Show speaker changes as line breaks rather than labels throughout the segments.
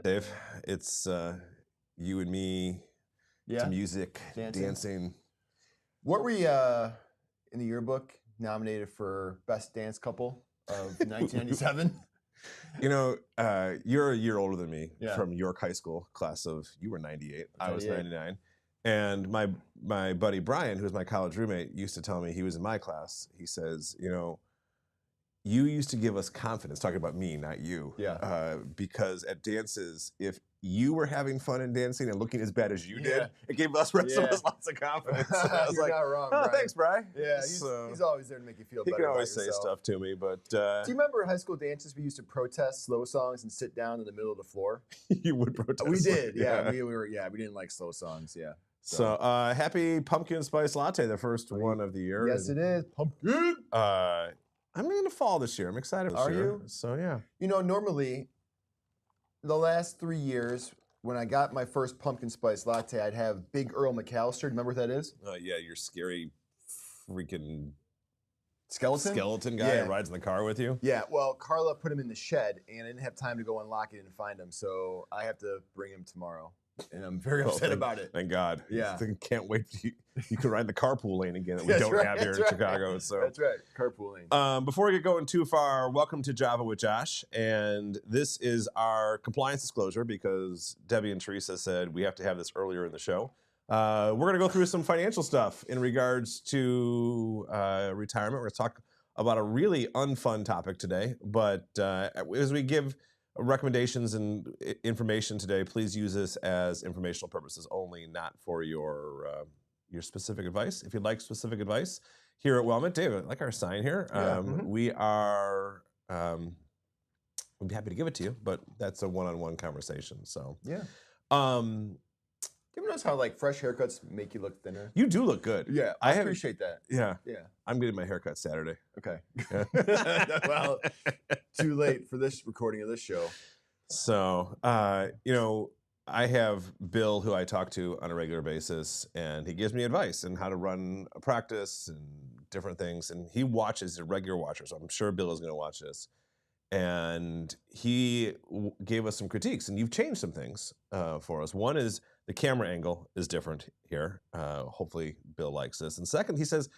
Dave, it's you and me, to music, dancing.
Weren't we in the yearbook nominated for Best Dance Couple of 1997?
You know, you're a year older than me from York High School class of, you were 98, I was 99. And my buddy Brian, who was my college roommate, used to tell me, he was in my class, he says, you know, you used to give us confidence, talking about me, not you. Because at dances, if you were having fun in dancing and looking as bad as you did, it gave us rest of us lots of confidence. I was
You're not wrong,
oh,
Brian.
thanks, Brian.
Yeah, he's always there to make you feel better.
He can always say stuff to me, but...
Do you remember high school dances we used to protest slow songs and sit down in the middle of the floor?
You would protest.
We did, we didn't like slow songs,
So happy pumpkin spice latte, the first one of the year.
Yes, it is. Pumpkin!
I'm in the fall this year. I'm excited this year.
Are you?
So, yeah.
You know, normally, the last 3 years, when I got my first pumpkin spice latte, I'd have Big Earl McAllister. Remember what that is?
Yeah, your scary freaking
skeleton
guy who rides in the car with you.
Yeah, well, Carla put him in the shed, and I didn't have time to go unlock it and find him, so I have to bring him tomorrow. And I'm very upset about it.
Thank God.
Yeah.
Can't wait. You can ride the carpool lane again that we don't have here in Chicago. So
that's right. Carpool lane.
Before we get going too far, welcome to Java with Josh. And this is our compliance disclosure because Debbie and Teresa said we have to have this earlier in the show. We're going to go through some financial stuff in regards to retirement. We're going to talk about a really unfun topic today. But as we give recommendations and information today, please use this as informational purposes only, not for your specific advice. If you'd like specific advice here at Wellment, David, like our sign here, we are we'd be happy to give it to you, but that's a one-on-one conversation. So
you ever notice how like fresh haircuts make you look thinner?
You do look good.
Yeah, I appreciate that.
Yeah. I'm getting my haircut Saturday.
Okay. Well, too late for this recording of this show.
So, you know, I have Bill, who I talk to on a regular basis, and he gives me advice on how to run a practice and different things. And he watches, he's a regular watcher, so I'm sure Bill is going to watch this. And he gave us some critiques, and you've changed some things for us. One is the camera angle is different here. Hopefully Bill likes this. And second, he says,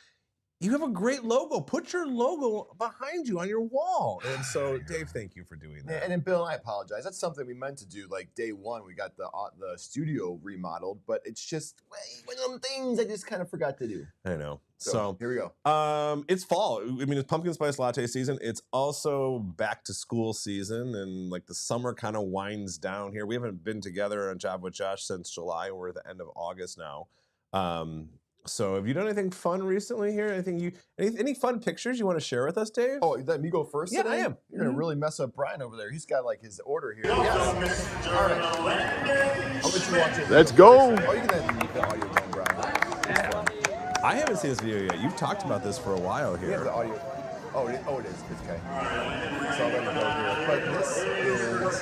you have a great logo. Put your logo behind you on your wall. And so, Dave, thank you for doing that.
And then, Bill, I apologize. That's something we meant to do. Like day one, we got the studio remodeled, but it's just one of them things I just kind of forgot to do.
I know. So
here we go.
It's fall. I mean, it's pumpkin spice latte season. It's also back to school season, and like the summer kind of winds down here. We haven't been together on Job with Josh since July. We're at the end of August now. So have you done anything fun recently here? Any fun pictures you want to share with us, Dave?
Oh, let me go first today?
I am.
You're going to really mess up Brian over there. He's got like his order here. Yes. All right. I'll let you watch it.
Let's go.
Oh, you can then mute the audio down, Brian. It's fun.
I haven't seen this video yet. You've talked about this for a while here.
We have the audio. Oh, it is. It's okay. So I'll let it go here. But this is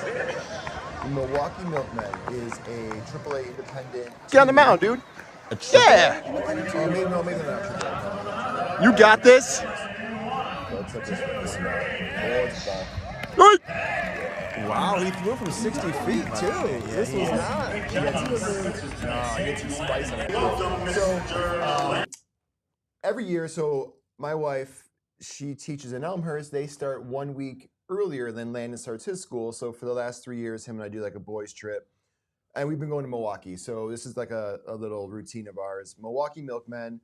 Milwaukee Milkmen is a AAA independent.
Get on the mound, dude. Yeah.
Oh, maybe not AAA.
You got this.
Wow, he threw from 60 feet too. This was not.
He gets some spice on it. So every year, so my wife, she teaches in Elmhurst. They start 1 week earlier than Landon starts his school. So for the last 3 years, him and I do like a boys trip. And we've been going to Milwaukee. So this is like a little routine of ours. Milwaukee Milkmen,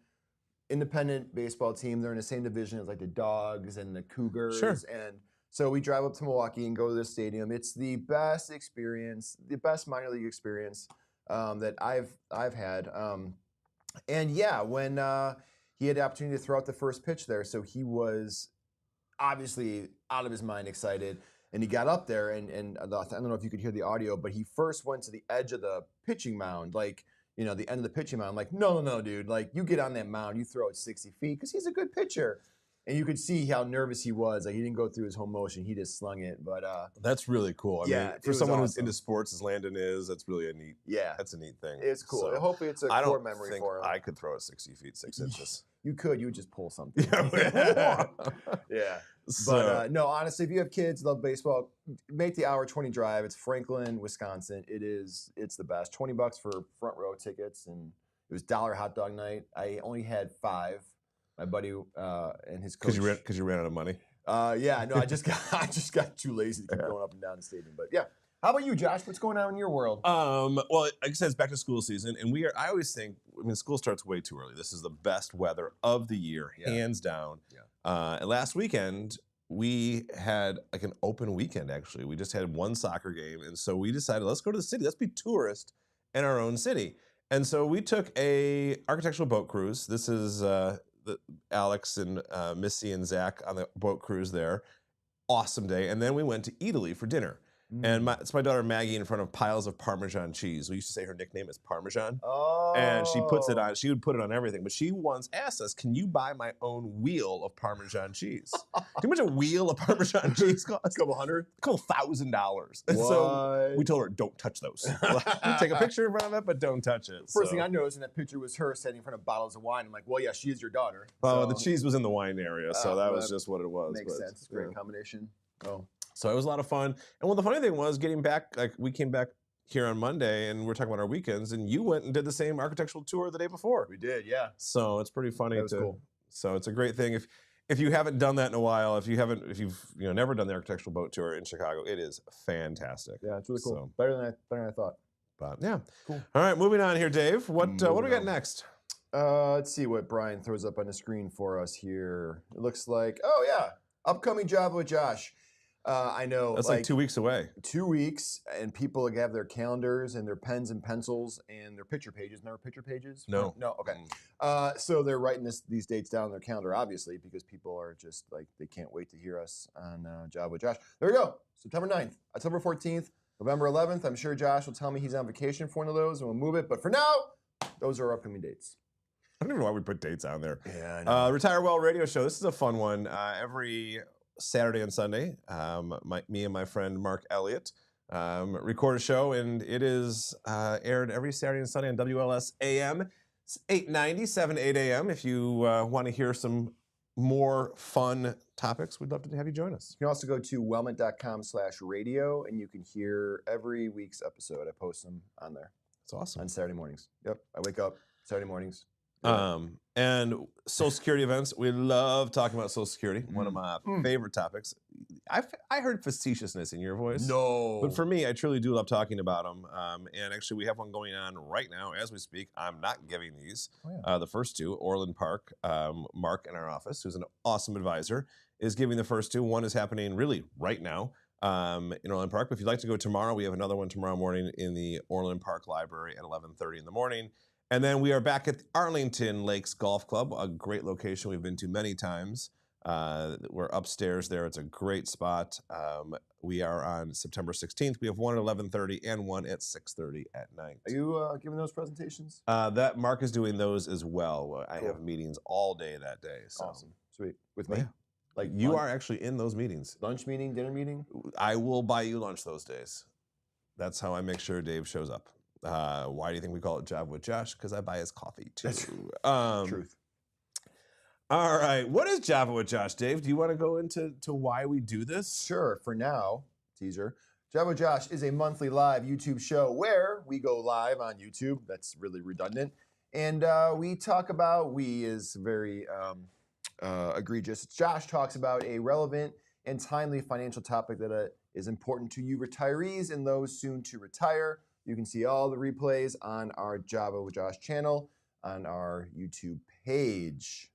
independent baseball team. They're in the same division as like the Dogs and the Cougars.
Sure.
And so we drive up to Milwaukee and go to this stadium. It's the best experience, the best minor league experience that I've had. And yeah, when he had the opportunity to throw out the first pitch there, so he was obviously out of his mind excited. And he got up there, and I don't know if you could hear the audio, but he first went to the edge of the pitching mound, like, you know, the end of the pitching mound. Like, no, dude. Like, you get on that mound, you throw it 60 feet, because he's a good pitcher. And you could see how nervous he was. Like, he didn't go through his whole motion. He just slung it. But
that's really cool. I mean, for someone who's into sports as Landon is, that's really a neat.
Yeah,
that's a neat thing.
It's cool.
So,
hopefully, it's a core memory for him.
I could throw it 60 feet 6 inches.
You could. You would just pull something.
Yeah.
Yeah.
So,
But no, honestly, if you have kids, love baseball, make the hour 20 drive. It's Franklin, Wisconsin. It's the best. $20 for front row tickets, and it was $1 hot dog night. I only had 5. My buddy and his coach.
because you ran out of money.
Yeah, no, I just got too lazy to keep going up and down the stadium. But yeah, how about you, Josh? What's going on in your world?
Well, like I said, it's back to school season, and I always think, school starts way too early. This is the best weather of the year, hands down.
Yeah.
And last weekend we had like an open weekend. Actually, we just had one soccer game, and so we decided, let's go to the city. Let's be tourists in our own city. And so we took a architectural boat cruise. This is Alex and Missy and Zach on the boat cruise there. Awesome day. And then we went to Eataly for dinner. And it's my daughter Maggie in front of piles of Parmesan cheese. We used to say her nickname is Parmesan.
Oh.
And she puts it on. She would put it on everything. But she once asked us, "Can you buy my own wheel of Parmesan cheese?" Do you know how much a wheel of Parmesan cheese costs?
A couple hundred?
A couple $1,000. And so we told her, "Don't touch those. Take a picture in front of it, but don't touch it."
First thing I noticed in that picture was her standing in front of bottles of wine. I'm like, well, yeah, she is your daughter.
Oh,
So
the cheese was in the wine area, so that was just what it was.
makes
but,
sense. It's a great combination. Oh.
So it was a lot of fun. And well, the funny thing was getting back, like we came back here on Monday and we're talking about our weekends, and you went and did the same architectural tour the day before.
We did, yeah.
So it's pretty funny.
That was cool.
So it's a great thing. If you haven't done that in a while, if you've never done the architectural boat tour in Chicago, it is fantastic.
Yeah, it's really cool.
So,
Better than I thought.
but yeah.
Cool.
All right, moving on here, Dave. What do we got
on.
next?
Let's see what Brian throws up on the screen for us here. It looks like, oh yeah, upcoming Java with Josh. I know.
That's like 2 weeks away.
2 weeks, and people have their calendars and their pens and pencils and their picture pages. Remember picture pages?
No.
No, okay. So they're writing these dates down on their calendar, obviously, because people are just like, they can't wait to hear us on Java with Josh. There we go. September 9th, October 14th, November 11th. I'm sure Josh will tell me he's on vacation for one of those, and we'll move it. But for now, those are our upcoming dates.
I don't even know why we put dates on there.
Yeah, I know.
Retire Well Radio Show. This is a fun one. Every Saturday and Sunday, me and my friend Mark Elliott record a show, and it is aired every Saturday and Sunday on WLS AM. It's 890, 7 to 8 a.m. If you want to hear some more fun topics, we'd love to have you join us.
You can also go to wellment.com/radio, and you can hear every week's episode. I post them on there.
It's awesome.
On Saturday mornings. Yep, I wake up Saturday mornings.
And Social Security events. We love talking about Social Security. One of my favorite topics. I heard facetiousness in your voice.
No.
But for me, I truly do love talking about them. And actually, we have one going on right now as we speak. I'm not giving these. Oh, yeah. The first two, Orland Park, Mark in our office, who's an awesome advisor, is giving the first two. One is happening really right now in Orland Park. But if you'd like to go tomorrow, we have another one tomorrow morning in the Orland Park Library at 11:30 in the morning. And then we are back at the Arlington Lakes Golf Club, a great location we've been to many times. We're upstairs there. It's a great spot. We are on September 16th. We have one at 11:30 and one at 6:30 at night.
Are you giving those presentations?
That Mark is doing those as well. I have meetings all day that day. So.
Awesome. Sweet. With me?
Yeah.
Like
you are actually in those meetings.
Lunch meeting, dinner meeting?
I will buy you lunch those days. That's how I make sure Dave shows up. Why do you think we call it Java with Josh? Because I buy his coffee too.
Truth.
All right. What is Java with Josh, Dave? Do you want to go into why we do this?
Sure. For now, teaser. Java with Josh is a monthly live YouTube show where we go live on YouTube. That's really redundant. And we talk about, we is very egregious. Josh talks about a relevant and timely financial topic that is important to you retirees and those soon to retire. You can see all the replays on our Java with Josh channel on our YouTube page.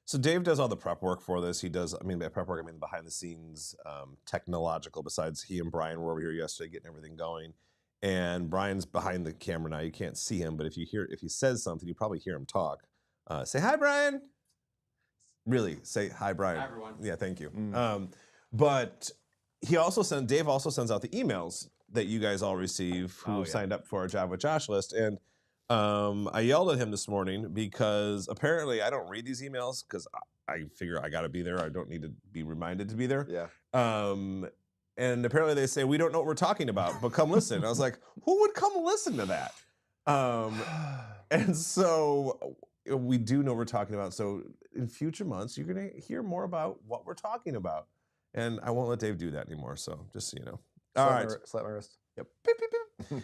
So Dave does all the prep work for this. He does, by prep work, behind the scenes technological, besides he and Brian were over here yesterday getting everything going. And Brian's behind the camera now. You can't see him, but if he says something, you probably hear him talk. Say, "Hi, Brian." Really, say, "Hi, Brian."
Hi, everyone.
Yeah, thank you. But Dave also sends out the emails that you guys all receive who have signed up for our Java with Josh list. And I yelled at him this morning because apparently I don't read these emails because I figure I got to be there. I don't need to be reminded to be there.
Yeah.
And apparently they say, "We don't know what we're talking about, but come listen." I was like, who would come listen to that? And so we do know what we're talking about. So in future months, you're going to hear more about what we're talking about. And I won't let Dave do that anymore. So just so you know. All right.
Slap my wrist.
Yep. Beep, beep, beep.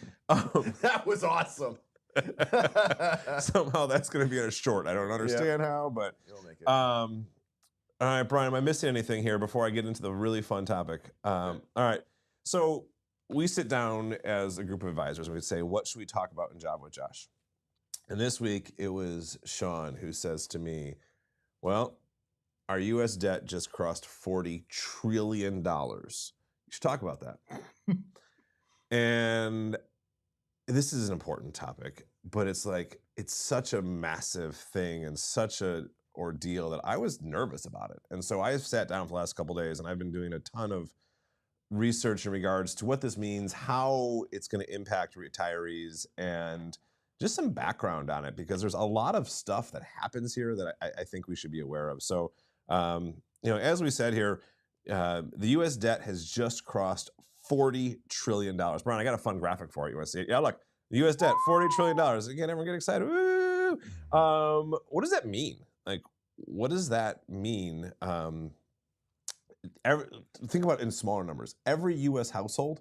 That was awesome.
Somehow that's going to be in a short. I don't understand how, but
You'll make it.
all right, Brian, am I missing anything here before I get into the really fun topic? All right. So we sit down as a group of advisors and we say, what should we talk about in Java with Josh? And this week it was Sean who says to me, well, our U.S. debt just crossed $40 trillion. You should talk about that. And this is an important topic, but it's like, it's such a massive thing and such a ordeal that I was nervous about it. And so I sat down for the last couple of days and I've been doing a ton of research in regards to what this means, how it's going to impact retirees, and just some background on it, because there's a lot of stuff that happens here that I think we should be aware of. So, as we said here, the U.S. debt has just crossed $40 trillion. Brian, I got a fun graphic for you. You want to see it? Yeah, look, the U.S. debt, $40 trillion. Again, everyone get excited. Woo! What does that mean? Like, what does that mean? Think about it in smaller numbers. Every U.S. household,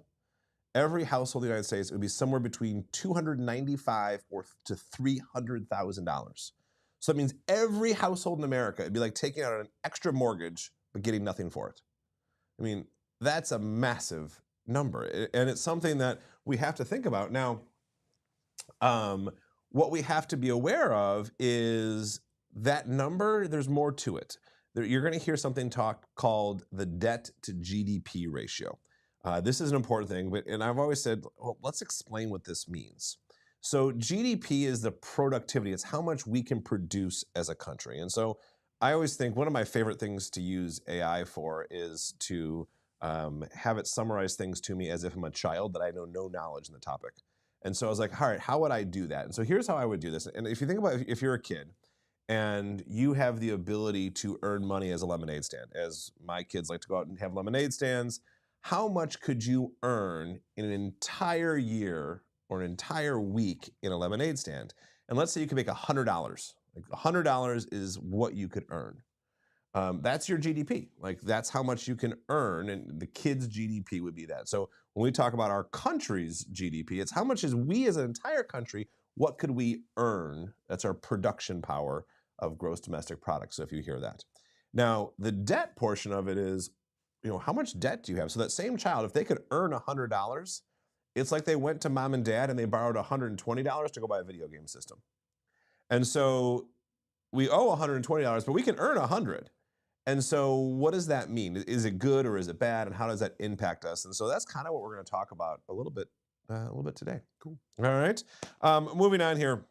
every household in the United States, it would be somewhere between $295,000 to $300,000. So that means every household in America, it'd be like taking out an extra mortgage but getting nothing for it. I mean, that's a massive number, and it's something that we have to think about. Now, what we have to be aware of is that number, there's more to it. You're going to hear something called the debt-to-GDP ratio. This is an important thing, and I've always said, well, let's explain what this means. So GDP is the productivity. It's how much we can produce as a country. And so I always think one of my favorite things to use AI for is to have it summarize things to me as if I'm a child that I know no knowledge in the topic. And so I was like, all right, how would I do that? And so here's how I would do this. And if you think about if you're a kid and you have the ability to earn money as a lemonade stand, as my kids like to go out and have lemonade stands, how much could you earn in an entire year or an entire week in a lemonade stand? And let's say you could make $100. Like $100 is what you could earn. That's your GDP. Like that's how much you can earn, and the kids' GDP would be that. So when we talk about our country's GDP, it's how much is we as an entire country, what could we earn? That's our production power of gross domestic product. So if you hear that. Now, the debt portion of it is, how much debt do you have? So that same child, if they could earn $100, it's like they went to mom and dad and they borrowed $120 to go buy a video game system. And so we owe $120, but we can earn $100. And so what does that mean? Is it good or is it bad? And how does that impact us? And so that's kind of what we're going to talk about a little bit today. Cool. All right. Moving on here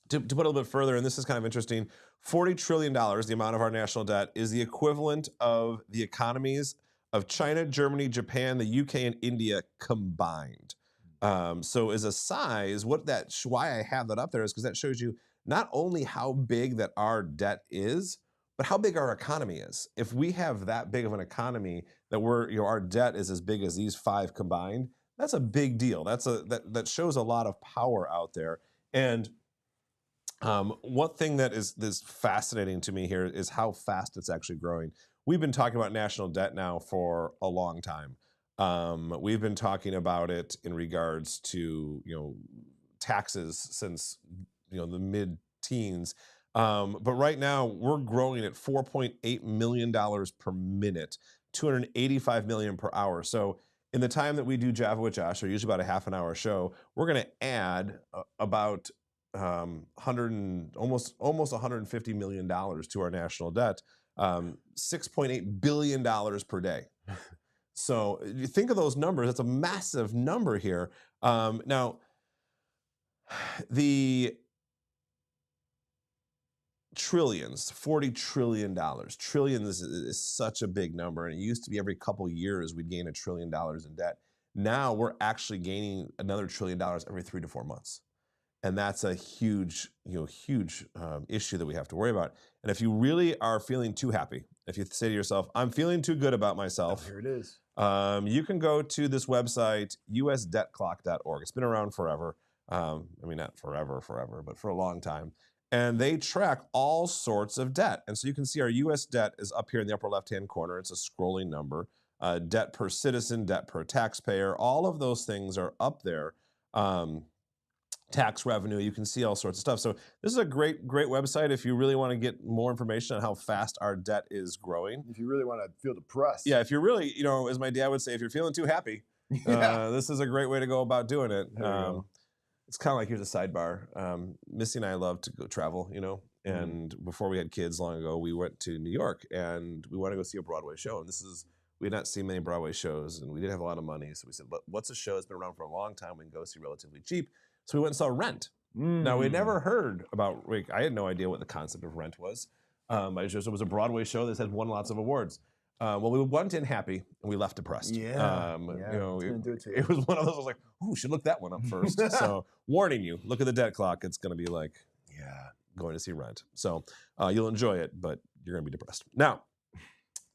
to put a little bit further, and this is kind of interesting. $40 trillion, the amount of our national debt, is the equivalent of the economies of China, Germany, Japan, the UK, and India combined. So as a size, why I have that up there is because that shows you not only how big that our debt is, but how big our economy is. If we have that big of an economy that our debt is as big as these five combined, that's a big deal. That shows a lot of power out there. And one thing that is fascinating to me here is how fast it's actually growing. We've been talking about national debt now for a long time. We've been talking about it in regards to taxes since the mid-teens. But right now we're growing at $4.8 million per minute, $285 million per hour. So in the time that we do Java with Josh, or usually about a half an hour show, we're going to add about almost $150 million to our national debt, $6.8 billion per day. So you think of those numbers, that's a massive number here. Now, the trillions, $40 trillion. Trillions is such a big number. And it used to be every couple years we'd gain $1 trillion in debt. Now we're actually gaining another $1 trillion every 3 to 4 months. And that's a huge issue that we have to worry about. And if you really are feeling too happy, if you say to yourself, I'm feeling too good about myself.
Here it is.
You can go to this website, usdebtclock.org. It's been around forever. Not forever, but for a long time. and they track all sorts of debt. And so you can see our U.S. debt is up here in the upper left-hand corner. It's a scrolling number. Debt per citizen, debt per taxpayer, all of those things are up there. Tax revenue, you can see all sorts of stuff. So this is a great website if you really want to get more information on how fast our debt is growing.
If you really want to feel depressed.
Yeah, if you're really, as my dad would say, if you're feeling too happy, this is a great way to go about doing it. It's kind of like, here's a sidebar. Missy and I love to go travel, and before we had kids long ago, we went to New York and we wanted to go see a Broadway show. And we had not seen many Broadway shows and we didn't have a lot of money. So we said, what's a show that's been around for a long time we can go see relatively cheap? So we went and saw Rent. Now, we'd never heard about, I had no idea what the concept of Rent was. It was a Broadway show that had won lots of awards. Well, we went in happy and we left depressed.
It's gonna do it to you.
It was one of those, I was like, ooh, should look that one up first. So warning you, look at the debt clock. It's going to be like, going to see Rent. So you'll enjoy it, but you're going to be depressed. Now,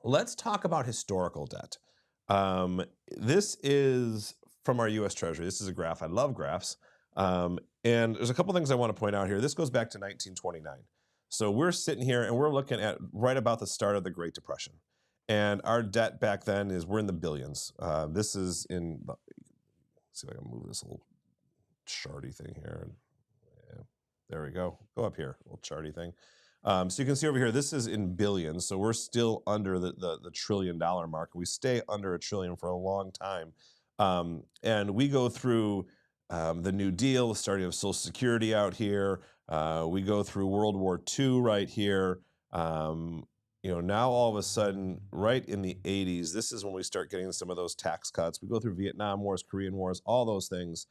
let's talk about historical debt. This is from our U.S. Treasury. This is a graph. I love graphs. And there's a couple things I want to point out here. This goes back to 1929. So we're sitting here and we're looking at right about the start of the Great Depression. And our debt back then we're in the billions. This is in, let's see if I can move this little charty thing here. Yeah, there we go. Go up here, little charty thing. So you can see over here, this is in billions. So we're still under the $1 trillion mark. We stay under $1 trillion for a long time. And we go through the New Deal, the starting of Social Security out here. We go through World War II right here. Now all of a sudden, right in the 80s, this is when we start getting some of those tax cuts. We go through Vietnam Wars, Korean Wars, all those things.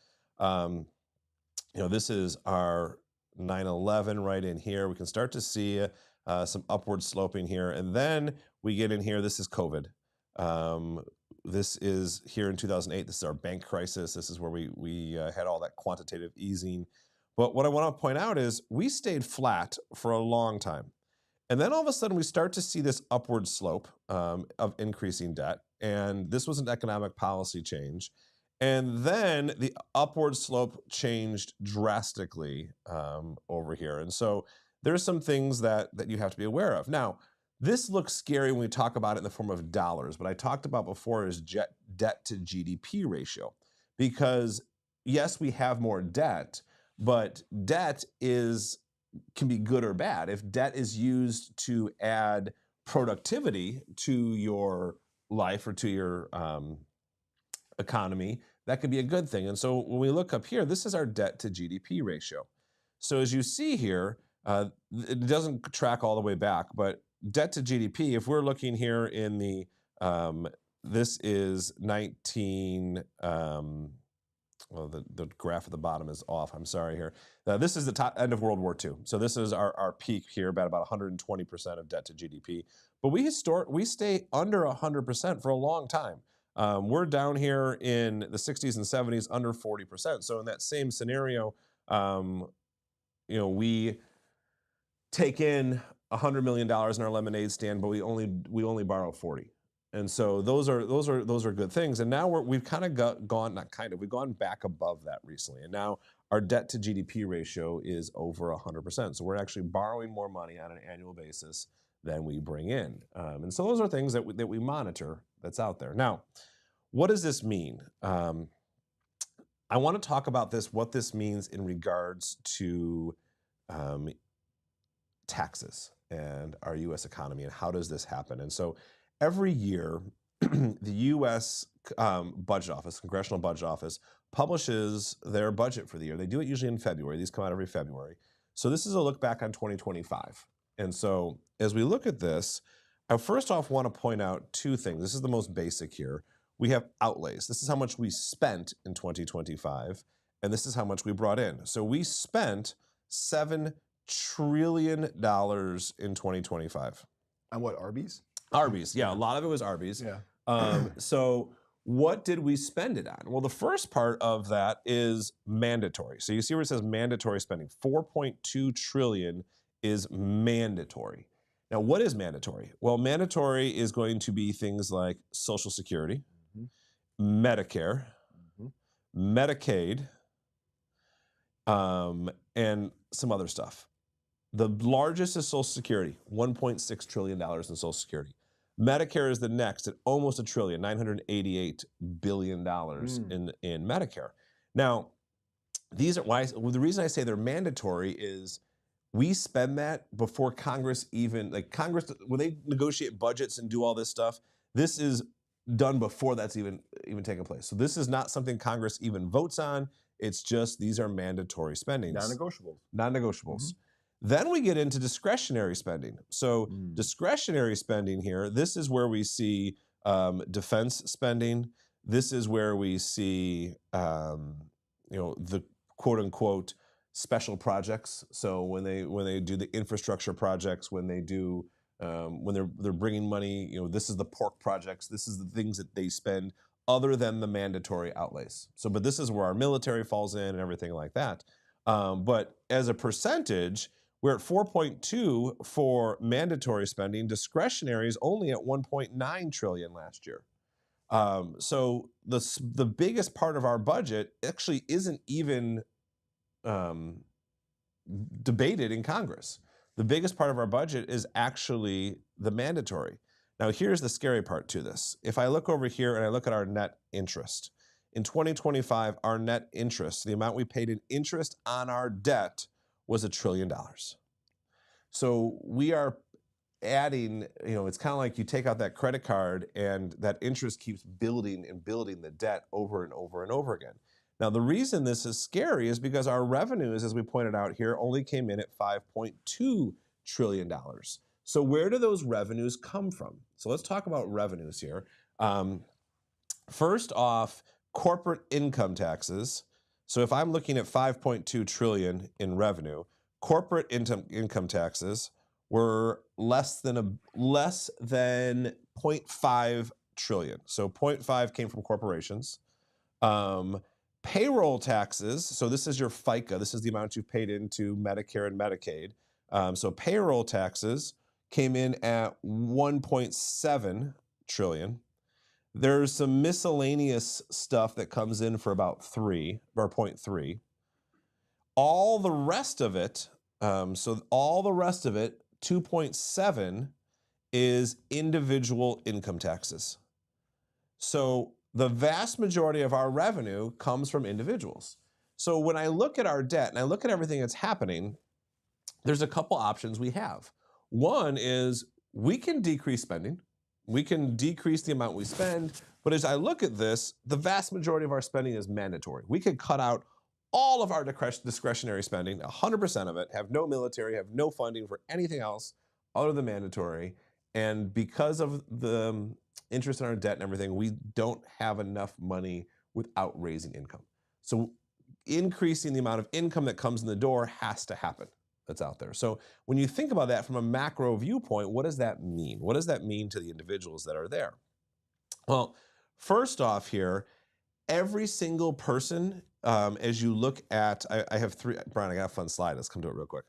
This is our 9/11 right in here. We can start to see some upward sloping here. And then we get in here, this is COVID. This is here in 2008. This is our bank crisis. This is where we had all that quantitative easing. But what I want to point out is we stayed flat for a long time. And then all of a sudden we start to see this upward slope of increasing debt. And this was an economic policy change. And then the upward slope changed drastically over here. And so there's some things that you have to be aware of. Now, this looks scary when we talk about it in the form of dollars, but I talked about before is debt to GDP ratio. Because yes, we have more debt, but debt can be good or bad. If debt is used to add productivity to your life or to your economy, that could be a good thing. And so when we look up here, this is our debt to GDP ratio. So as you see here, it doesn't track all the way back, but debt to GDP, if we're looking here in the, this is 19, well, the graph at the bottom is off. I'm sorry here. This is the top end of World War II. So this is our peak here, about 120% of debt to GDP. But we stay under 100% for a long time. We're down here in the 60s and 70s, under 40%. So in that same scenario, we take in $100 million in our lemonade stand, but we only borrow 40. And so those are good things. And now we've kind of we've gone back above that recently. And now our debt to GDP ratio is over 100%. So we're actually borrowing more money on an annual basis than we bring in. And so those are things that we monitor that's out there. Now, what does this mean? I want to talk about what this means in regards to taxes and our U.S. economy and how does this happen? And so every year, the U.S. Budget Office, Congressional Budget Office, publishes their budget for the year. They do it usually in February. These come out every February. So this is a look back on 2025. And so as we look at this, I first off want to point out two things. This is the most basic here. We have outlays. This is how much we spent in 2025, and this is how much we brought in. So we spent $7 trillion in 2025.
On what, Arby's?
Arby's, yeah. A lot of it was Arby's.
Yeah.
So what did we spend it on? Well, the first part of that is mandatory. So you see where it says mandatory spending. 4.2 trillion is mandatory. Now, what is mandatory? Well, mandatory is going to be things like Social Security, Medicare, Medicaid, and some other stuff. The largest is Social Security, $1.6 trillion in Social Security. Medicare is the next at almost $1 trillion, $988 billion in Medicare. Now, these are why the reason I say they're mandatory is we spend that before Congress even, like Congress, when they negotiate budgets and do all this stuff, this is done before that's even taking place. So this is not something Congress even votes on. It's just these are mandatory spendings.
Non-negotiables.
Non-negotiables. Then we get into discretionary spending. So discretionary spending here, this is where we see defense spending. This is where we see the quote unquote special projects. So when they do the infrastructure projects, when they do when they're bringing money, this is the pork projects. This is the things that they spend other than the mandatory outlays. So, but this is where our military falls in and everything like that. But as a percentage, we're at 4.2 for mandatory spending. Discretionary is only at 1.9 trillion last year. So the biggest part of our budget actually isn't even debated in Congress. The biggest part of our budget is actually the mandatory. Now, here's the scary part to this. If I look over here and I look at our net interest, in 2025, our net interest, the amount we paid in interest on our debt was $1 trillion. So we are adding, it's kind of like you take out that credit card and that interest keeps building and building the debt over and over and over again. Now, the reason this is scary is because our revenues, as we pointed out here, only came in at $5.2 trillion. So where do those revenues come from? So let's talk about revenues here. First off, corporate income taxes. So if I'm looking at 5.2 trillion in revenue, corporate income taxes were less than 0.5 trillion. So 0.5 came from corporations. Payroll taxes, so this is your FICA, this is the amount you've paid into Medicare and Medicaid. So payroll taxes came in at 1.7 trillion. There's some miscellaneous stuff that comes in for about 3 or 0.3. All the rest of it, 2.7 is individual income taxes. So the vast majority of our revenue comes from individuals. So when I look at our debt and I look at everything that's happening, there's a couple options we have. One is we can decrease spending. We can decrease the amount we spend. But as I look at this, the vast majority of our spending is mandatory. We could cut out all of our discretionary spending, 100% of it, have no military, have no funding for anything else other than mandatory. And because of the interest in our debt and everything, we don't have enough money without raising income. So increasing the amount of income that comes in the door has to happen that's out there. So when you think about that from a macro viewpoint, what does that mean? What does that mean to the individuals that are there? Well, first off here, every single person, as you look at, I have 3, Brian, I got a fun slide. Let's come to it real quick.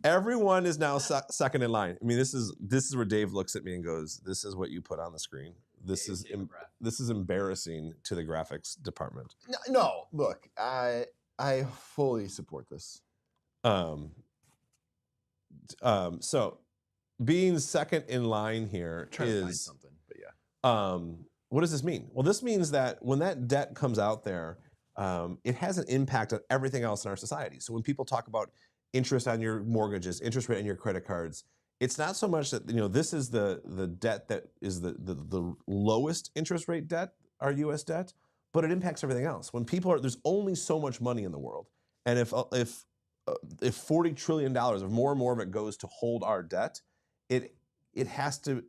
Everyone is now second in line. I mean, this is where Dave looks at me and goes, this is what you put on the screen. This is embarrassing to the graphics department.
No, look, I fully support this.
So being second in line here
I'm trying to find
is
something, but yeah.
What does this mean? Well, this means that when that debt comes out there, it has an impact on everything else in our society. So when people talk about interest on your mortgages, interest rate on your credit cards, it's not so much that this is the debt that is the lowest interest rate debt, our U.S. debt, but it impacts everything else. When people there's only so much money in the world, and if $40 trillion, if more and more of it goes to hold our debt, it has to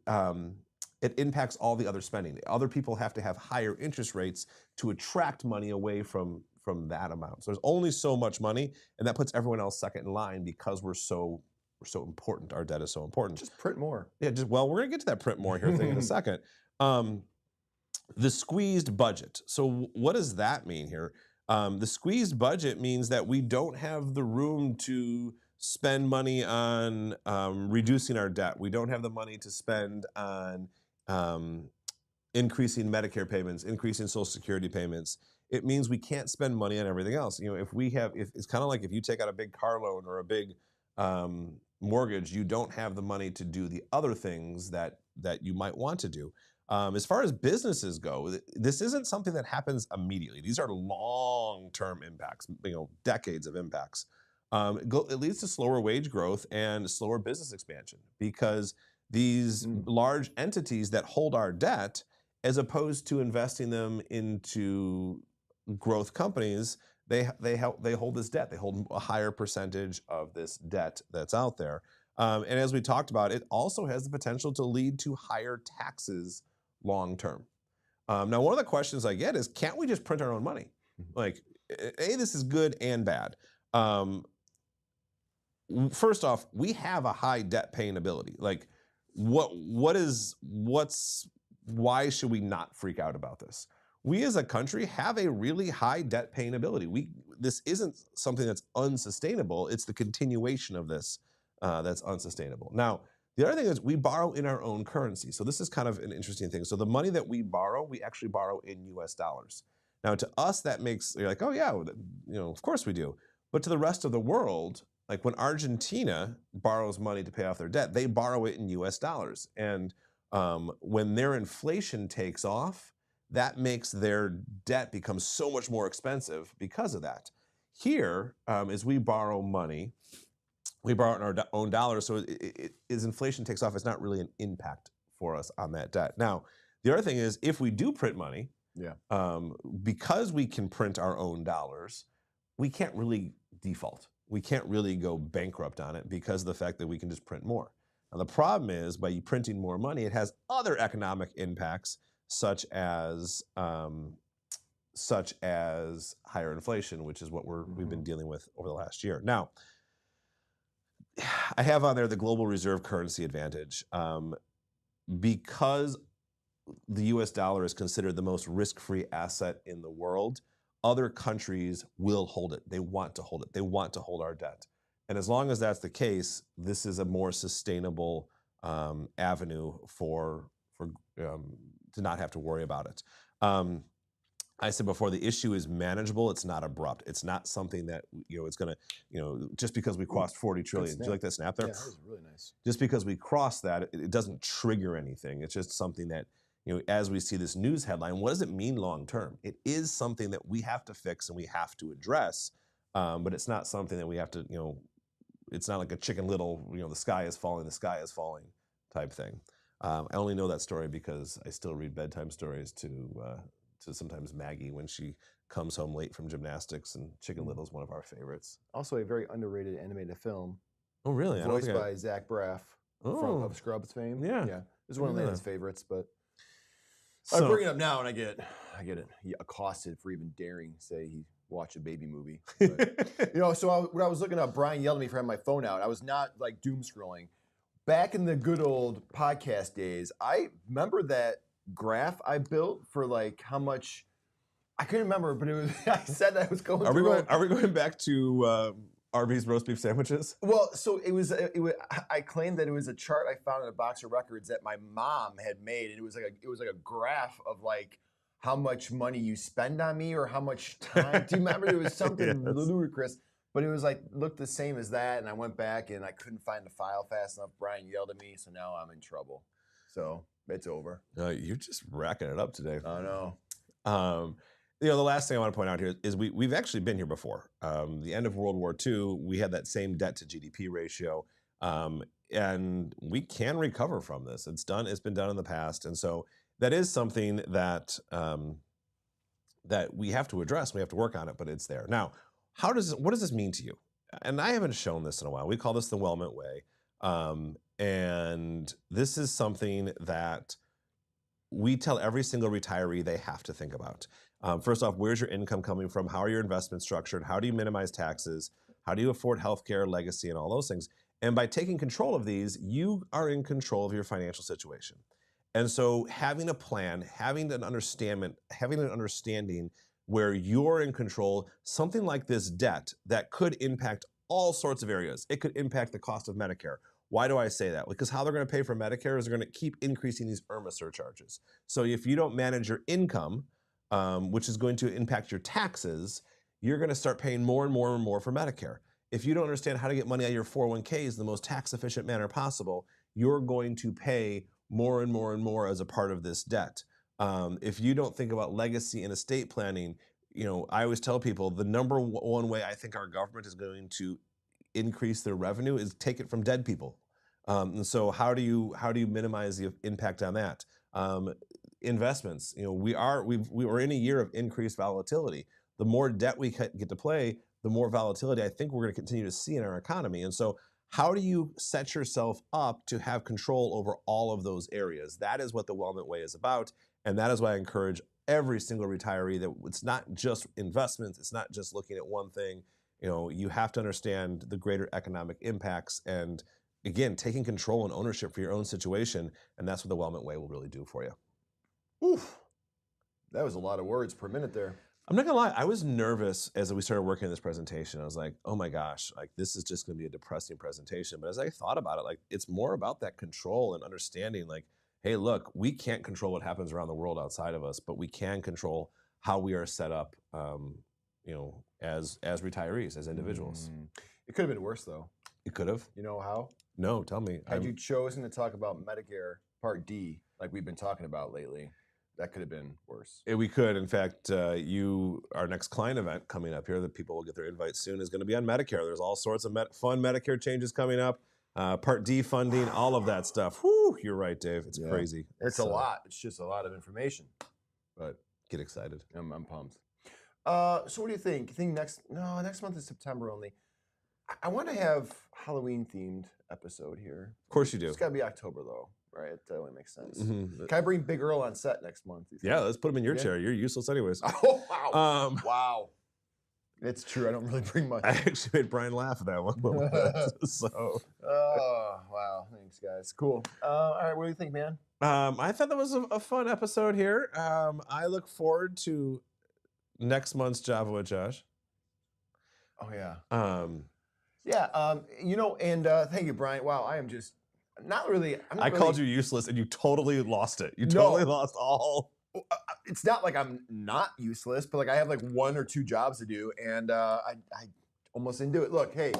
it impacts all the other spending. Other people have to have higher interest rates to attract money away from that amount. So there's only so much money, and that puts everyone else second in line because we're so important. Our debt is so important.
Just print more.
Yeah, we're gonna get to that print more here thing in a second. The squeezed budget. So what does that mean here? The squeezed budget means that we don't have the room to spend money on reducing our debt. We don't have the money to spend on increasing Medicare payments, increasing Social Security payments. It means we can't spend money on everything else. If it's kind of like if you take out a big car loan or a big mortgage, you don't have the money to do the other things that you might want to do. As far as businesses go, this isn't something that happens immediately. These are long-term impacts, decades of impacts. It leads to slower wage growth and slower business expansion because these large entities that hold our debt, as opposed to investing them into growth companies, they hold this debt. They hold a higher percentage of this debt that's out there. And as we talked about, it also has the potential to lead to higher taxes long term. Now, one of the questions I get is, can't we just print our own money? Like, this is good and bad. First off, we have a high debt paying ability. Like, why should we not freak out about this? We as a country have a really high debt paying ability. This isn't something that's unsustainable. It's the continuation of this that's unsustainable. Now, the other thing is we borrow in our own currency. So this is kind of an interesting thing. So the money that we borrow, we actually borrow in US dollars. Now to us, that makes, you're like, oh yeah, of course we do. But to the rest of the world, like when Argentina borrows money to pay off their debt, they borrow it in US dollars. And when their inflation takes off, that makes their debt become so much more expensive because of that. Here, as we borrow money, we borrow it in our own dollars, so as inflation takes off, it's not really an impact for us on that debt. Now, the other thing is, if we do print money, because we can print our own dollars, we can't really default. We can't really go bankrupt on it because of the fact that we can just print more. Now, the problem is, by printing more money, it has other economic impacts, such as higher inflation, which is what we've been dealing with over the last year. Now, I have on there the global reserve currency advantage. Because the US dollar is considered the most risk-free asset in the world, other countries will hold it. They want to hold it. They want to hold our debt. And as long as that's the case, this is a more sustainable avenue to not have to worry about it. I said before, the issue is manageable. It's not abrupt. It's not something that, it's going to, just because we crossed 40 trillion. Do you like that snap there?
Yeah, that was really nice.
Just because we crossed that, it doesn't trigger anything. It's just something that, as we see this news headline, what does it mean long term? It is something that we have to fix and we have to address, but it's not something that we have to, it's not like a Chicken Little, the sky is falling type thing. I only know that story because I still read bedtime stories to sometimes Maggie when she comes home late from gymnastics, and Chicken Little is one of our favorites.
Also a very underrated animated film.
Oh, really?
Voiced by Zach Braff of Scrubs fame.
Yeah.
Yeah. This is one of Landon's favorites, but
So,
I bring it up now and I get accosted for even daring to say he watched a baby movie. But, so when I was looking up, Brian yelled at me for having my phone out. I was not like doom scrolling. Back in the good old podcast days, I remember that graph I built for like how much, I couldn't remember, but it was, I said that I was going
Are we going back to Arby's roast beef sandwiches?
Well, so it was, I claimed that it was a chart I found in a box of records that my mom had made, and it was like a graph of like how much money you spend on me or how much time. Do you remember? It was something ludicrous, but it was like looked the same as that, and I went back and I couldn't find the file fast enough. Brian yelled at me, so now I'm in trouble. So it's over.
You're just racking it up today.
I know.
The last thing I want to point out here is we've actually been here before. The end of World War II, we had that same debt to GDP ratio, and we can recover from this. It's been done in the past, and so that is something that that we have to address. We have to work on it, but it's there. Now, what does this mean to you? And I haven't shown this in a while. We call this the Wellment Way, and this is something that we tell every single retiree they have to think about. First off, where's your income coming from? How are your investments structured? How do you minimize taxes? How do you afford healthcare, legacy, and all those things? And by taking control of these, you are in control of your financial situation. And so having a plan, having an understanding where you're in control, something like this debt that could impact all sorts of areas. It could impact the cost of Medicare. Why do I say that? Because how they're going to pay for Medicare is they're going to keep increasing these IRMA surcharges. So if you don't manage your income, which is going to impact your taxes, you're going to start paying more and more and more for Medicare. if you don't understand how to get money out of your 401ks in the most tax efficient manner possible, you're going to pay more and more and more as a part of this debt. If you don't think about legacy and estate planning, I always tell people the number one way I think our government is going to increase their revenue is take it from dead people. And so how do you minimize the impact on that? Investments. We're in a year of increased volatility. The more debt we get to play, the more volatility I think we're going to continue to see in our economy. And so how do you set yourself up to have control over all of those areas? That is what the Wellment Way is about. And that is why I encourage every single retiree that it's not just investments. It's not just looking at one thing. You have to understand the greater economic impacts and, again, taking control and ownership for your own situation. And that's what the Wellment Way will really do for you.
Oof. That was a lot of words per minute there.
I'm not gonna lie, I was nervous as we started working on this presentation. I was like, oh my gosh, like this is just gonna be a depressing presentation. But as I thought about it, like it's more about that control and understanding, like, hey, look, we can't control what happens around the world outside of us, but we can control how we are set up, as retirees, as individuals.
It could have been worse though.
It could have.
You know how?
No, tell me.
Had you chosen to talk about Medicare Part D, like we've been talking about lately, that could have been worse.
We could. In fact, our next client event coming up here that people will get their invites soon is going to be on Medicare. There's all sorts of fun Medicare changes coming up, Part D funding, all of that stuff. Whew, you're right, Dave. It's crazy.
It's a lot. It's just a lot of information. But
get excited.
I'm pumped. So what do you think? You think next month is September only. I want to have Halloween themed episode here.
Of course you do.
It's got to be October though. Right, that only makes sense.
Mm-hmm.
Can I bring Big Earl on set next month?
Yeah, let's put him in your chair. You're useless anyways.
Oh, wow. Wow. It's true. I don't really bring much.
I actually made Brian laugh at that one. So.
Oh, wow. Thanks, guys. Cool. All right, what do you think, man?
I thought that was a fun episode here. I look forward to next month's Java with Josh.
Oh, yeah. And thank you, Brian. Wow, I am just... I
called you useless and you totally lost it. You totally lost all.
It's not like I'm not useless, but like I have like 1 or 2 jobs to do and I almost didn't do it. Look, hey,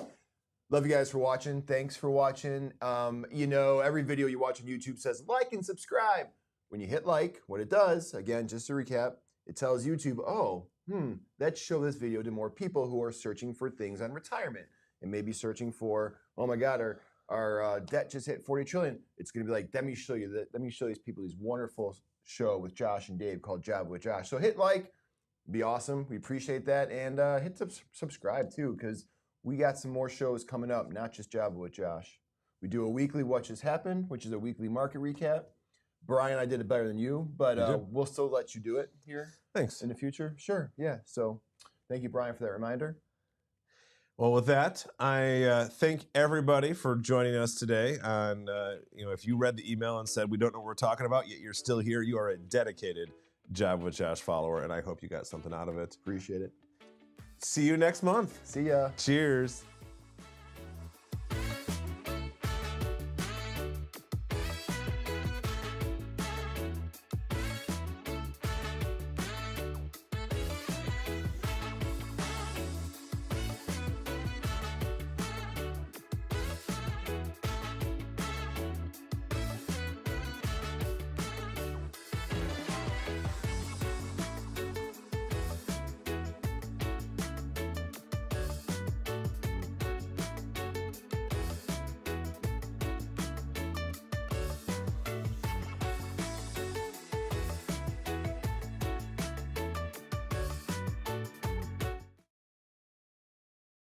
love you guys for watching. Thanks for watching. Every video you watch on YouTube says like and subscribe. When you hit like, what it does, again, just to recap, it tells YouTube, let's show this video to more people who are searching for things on retirement and maybe searching for, oh my God, our debt just hit 40 trillion. It's going to be like, let me show these people this wonderful show with Josh and Dave called Java with Josh. So hit like, be awesome. We appreciate that. And hit subscribe too, because we got some more shows coming up, not just Java with Josh. We do a weekly What Just Happened, which is a weekly market recap. Brian, I did it better than you, but we'll still let you do it here.
Thanks.
In the future. Sure. Yeah. So thank you, Brian, for that reminder.
Well, with that, I thank everybody for joining us today. And if you read the email and said we don't know what we're talking about, yet you're still here, you are a dedicated Java with Josh follower, and I hope you got something out of it.
Appreciate it.
See you next month.
See ya.
Cheers.